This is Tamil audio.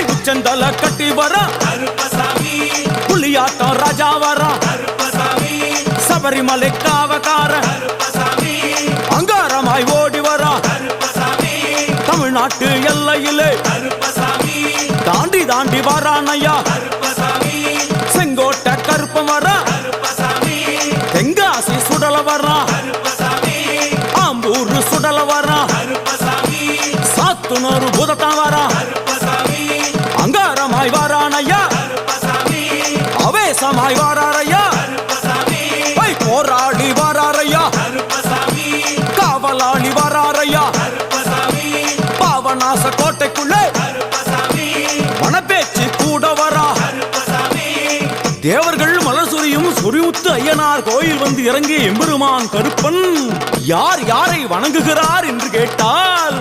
உச்சந்தல கட்டி வர புலியாட்டம் ராஜா வர சபரிமலை காவக்கார அங்காரமாய் ஓடி வர தமிழ்நாட்டு எல்லையிலே தாண்டி தாண்டி வரானையா செங்கோட்டை கருப்பம் வர தெங்காசி சுடல வர ஆம்பூர் சுடல வர சாத்துனூர் புதட்டம் வர அங்காரமாய் வாரானையா அவேசமாய் வாராரையா போராடி வாராரையா காவலாளி வாராரையா பாவநாச கோட்டைக்குள்ளே மனப்பேச்சு கூட வரா தேவர்கள் மலர் சொரியும் சொரிமுத்து ஐயனார் கோயில் வந்து இறங்கிய எம்பெருமான் கருப்பன் யார் யாரை வணங்குகிறார் என்று கேட்டால்